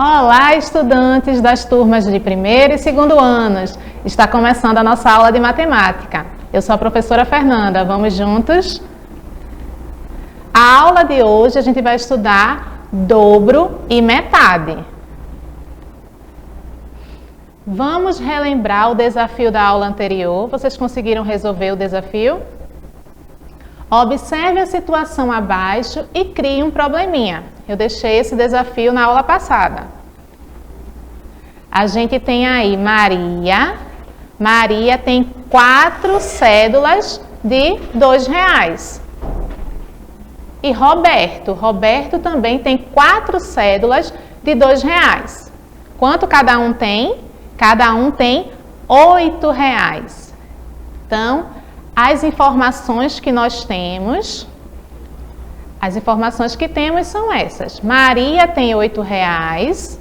Olá, estudantes das turmas de primeiro e segundo anos. Está começando a nossa aula de matemática. Eu sou a professora Fernanda. Vamos juntos? A aula de hoje a gente vai estudar dobro e metade. Vamos relembrar o desafio da aula anterior. Vocês conseguiram resolver o desafio? Observe a situação abaixo e crie um probleminha. Eu deixei esse desafio na aula passada. A gente tem aí Maria. Maria tem 4 cédulas de R$2. E Roberto. Roberto também tem 4 cédulas de R$2. Quanto cada um tem? Cada um tem R$8. Então, as informações que nós temos, são essas. Maria tem R$8,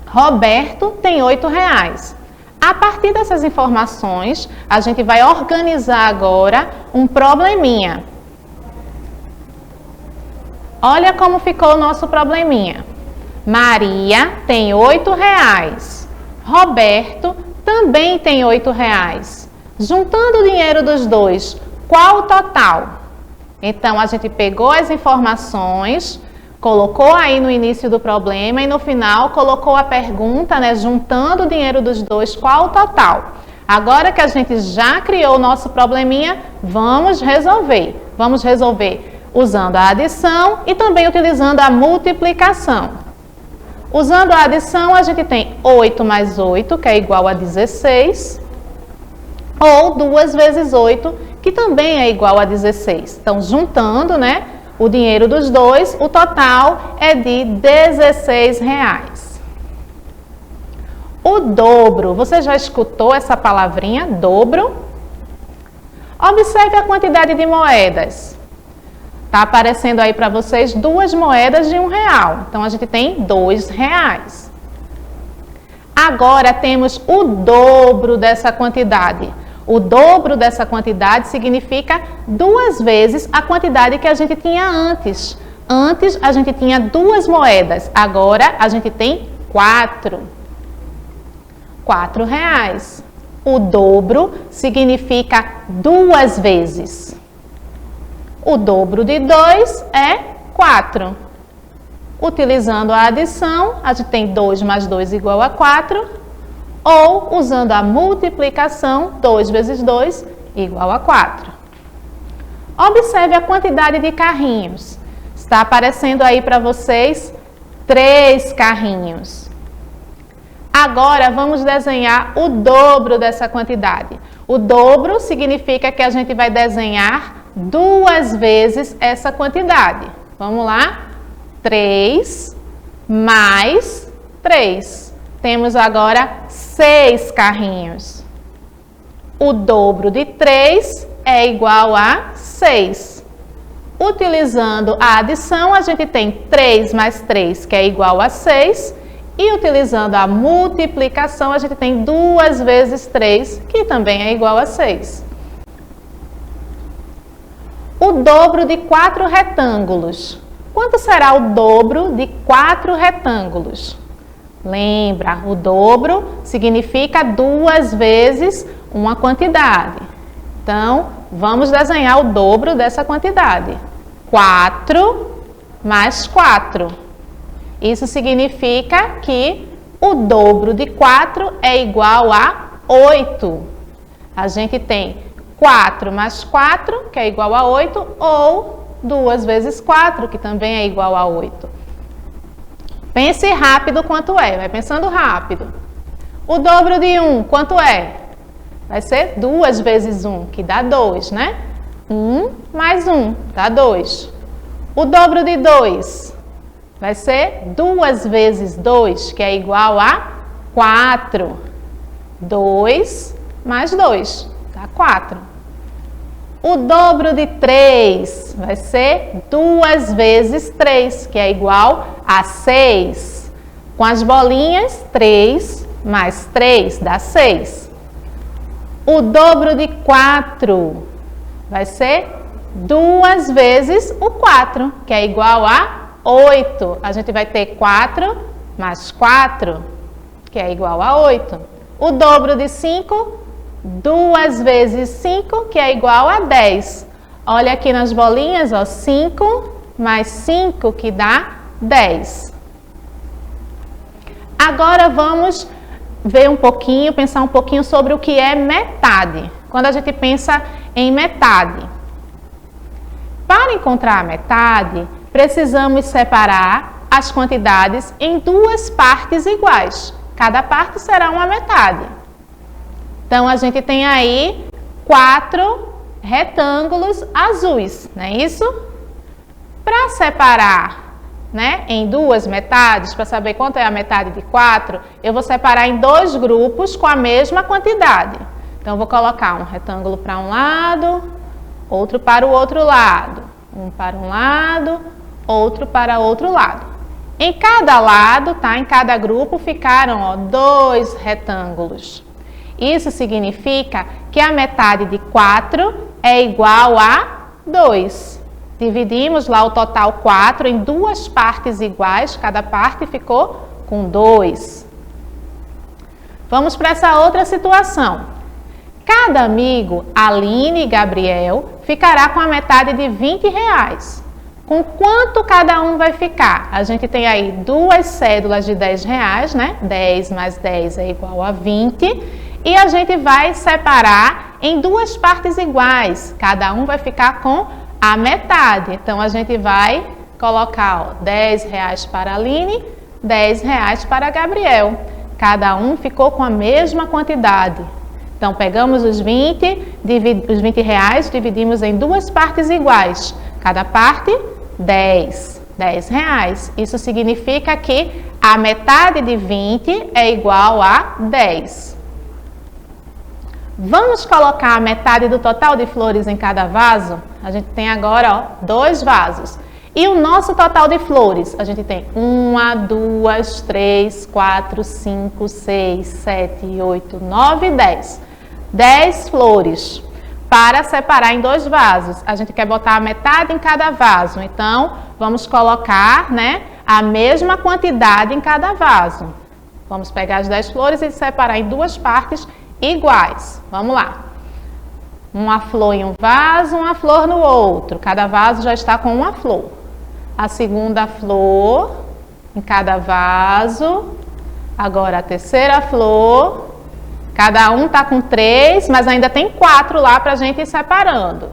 Roberto tem R$8. A partir dessas informações, a gente vai organizar agora um probleminha. Olha como ficou o nosso probleminha. Maria tem R$8, Roberto também tem R$8. Juntando o dinheiro dos dois, qual o total? Então, a gente pegou as informações, colocou aí no início do problema e no final colocou a pergunta, né? Juntando o dinheiro dos dois, qual o total? Agora que a gente já criou o nosso probleminha, vamos resolver. Vamos resolver usando a adição e também utilizando a multiplicação. Usando a adição, a gente tem 8 mais 8, que é igual a 16. Ou 2 vezes 8, que também é igual a 16. Então, juntando, né, o dinheiro dos dois, o total é de R$16. O dobro, você já escutou essa palavrinha, dobro? Observe a quantidade de moedas. Está aparecendo aí para vocês 2 moedas de R$1. Então, a gente tem R$2. Agora, temos o dobro dessa quantidade. O dobro dessa quantidade significa 2 vezes a quantidade que a gente tinha antes. Antes a gente tinha 2 moedas, agora a gente tem 4. R$4. O dobro significa 2 vezes. O dobro de 2 é 4. Utilizando a adição, a gente tem 2 mais 2 igual a 4. Ou, usando a multiplicação, 2 vezes 2 igual a 4. Observe a quantidade de carrinhos. Está aparecendo aí para vocês 3 carrinhos. Agora, vamos desenhar o dobro dessa quantidade. O dobro significa que a gente vai desenhar 2 vezes essa quantidade. Vamos lá? 3 mais 3. Temos agora 6 carrinhos. O dobro de 3 é igual a 6. Utilizando a adição, a gente tem 3 mais 3, que é igual a 6. E utilizando a multiplicação, a gente tem 2 vezes 3, que também é igual a 6. O dobro de 4 retângulos. Quanto será o dobro de 4 retângulos? Lembra, o dobro significa 2 vezes uma quantidade. Então, vamos desenhar o dobro dessa quantidade. 4 mais 4. Isso significa que o dobro de 4 é igual a 8. A gente tem 4 mais 4, que é igual a 8, ou 2 vezes 4, que também é igual a 8. Pense rápido quanto é, vai pensando rápido. O dobro de 1, quanto é? Vai ser 2 vezes 1, que dá 2, né? 1 mais 1, dá 2. O dobro de 2 vai ser 2 vezes 2, que é igual a 4. 2 mais 2, dá 4. O dobro de 3 vai ser 2 vezes 3, que é igual a 6. Com as bolinhas, 3 mais 3 dá 6. O dobro de 4 vai ser 2 vezes o 4, que é igual a 8. A gente vai ter 4 mais 4, que é igual a 8. O dobro de 5, 2 vezes 5, que é igual a 10. Olha aqui nas bolinhas, ó, 5 mais 5, que dá 10. Agora vamos ver um pouquinho, pensar um pouquinho sobre o que é metade. Quando a gente pensa em metade. Para encontrar a metade, precisamos separar as quantidades em duas partes iguais. Cada parte será uma metade. Então, a gente tem aí 4 retângulos azuis, não é isso? Para separar, né, em duas metades, para saber quanto é a metade de 4, eu vou separar em 2 grupos com a mesma quantidade. Então, eu vou colocar um retângulo para um lado, outro para o outro lado. Um para um lado, outro para outro lado. Em cada lado, tá? Em cada grupo, ficaram, ó, 2 retângulos. Isso significa que a metade de 4 é igual a 2. Dividimos lá o total 4 em 2 partes iguais, cada parte ficou com 2. Vamos para essa outra situação. Cada amigo, Aline e Gabriel, ficará com a metade de R$20. Com quanto cada um vai ficar? A gente tem aí 2 cédulas de R$10, né? 10 mais 10 é igual a 20. E a gente vai separar em 2 partes iguais. Cada um vai ficar com a metade. Então, a gente vai colocar, ó, R$10 para a Aline, R$10 para a Gabriel. Cada um ficou com a mesma quantidade. Então, pegamos os R$20, dividimos em 2 partes iguais. Cada parte, 10. R$10. Isso significa que a metade de 20 é igual a 10. Vamos colocar a metade do total de flores em cada vaso? A gente tem agora, ó, 2 vasos. E o nosso total de flores? A gente tem 1, 2, 3, 4, 5, 6, 7, 8, 9, 10. 10 flores. Para separar em 2 vasos, a gente quer botar a metade em cada vaso. Então, vamos colocar, né, a mesma quantidade em cada vaso. Vamos pegar as 10 flores e separar em 2 partes iguais. Vamos lá. Uma flor em um vaso, uma flor no outro. Cada vaso já está com uma flor. A segunda flor em cada vaso. Agora a terceira flor. Cada um está com 3, mas ainda tem 4 lá para a gente ir separando.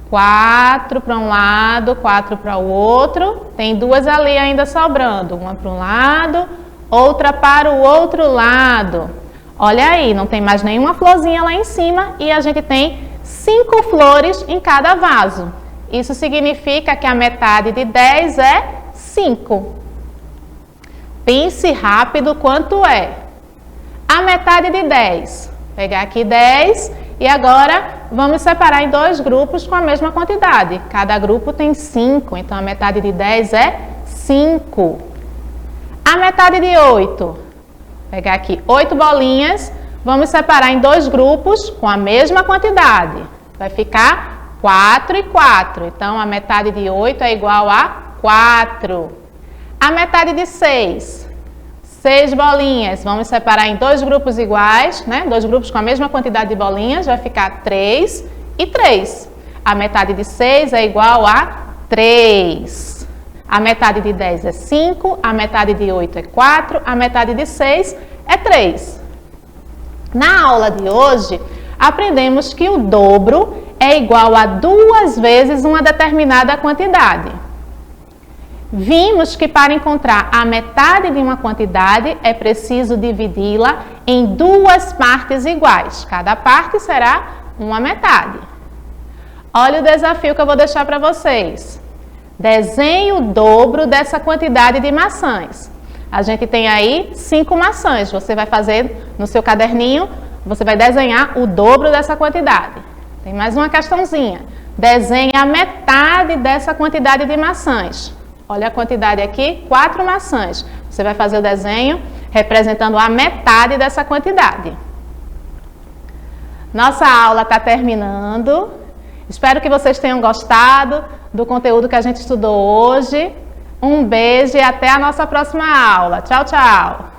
4 para um lado, 4 para o outro. Tem 2 ali ainda sobrando. Uma para um lado, outra para o outro lado. Olha aí, não tem mais nenhuma florzinha lá em cima e a gente tem 5 flores em cada vaso. Isso significa que a metade de 10 é 5. Pense rápido quanto é. A metade de 10. Vou pegar aqui 10 e agora vamos separar em 2 grupos com a mesma quantidade. Cada grupo tem 5, então a metade de 10 é 5. A metade de 8. Vou pegar aqui 8 bolinhas, vamos separar em 2 grupos com a mesma quantidade. Vai ficar 4 e 4. Então a metade de 8 é igual a 4. A metade de 6. 6 bolinhas, vamos separar em 2 grupos iguais, né? 2 grupos com a mesma quantidade de bolinhas, vai ficar 3 e 3. A metade de 6 é igual a 3. A metade de 10 é 5, a metade de 8 é 4, a metade de 6 é 3. Na aula de hoje, aprendemos que o dobro é igual a 2 vezes uma determinada quantidade. Vimos que para encontrar a metade de uma quantidade é preciso dividi-la em 2 partes iguais. Cada parte será uma metade. Olha o desafio que eu vou deixar para vocês. Desenhe o dobro dessa quantidade de maçãs. A gente tem aí 5 maçãs. Você vai fazer no seu caderninho, você vai desenhar o dobro dessa quantidade. Tem mais uma questãozinha. Desenhe a metade dessa quantidade de maçãs. Olha a quantidade aqui, 4 maçãs. Você vai fazer o desenho representando a metade dessa quantidade. Nossa aula está terminando. Espero que vocês tenham gostado do conteúdo que a gente estudou hoje. Um beijo e até a nossa próxima aula. Tchau, tchau!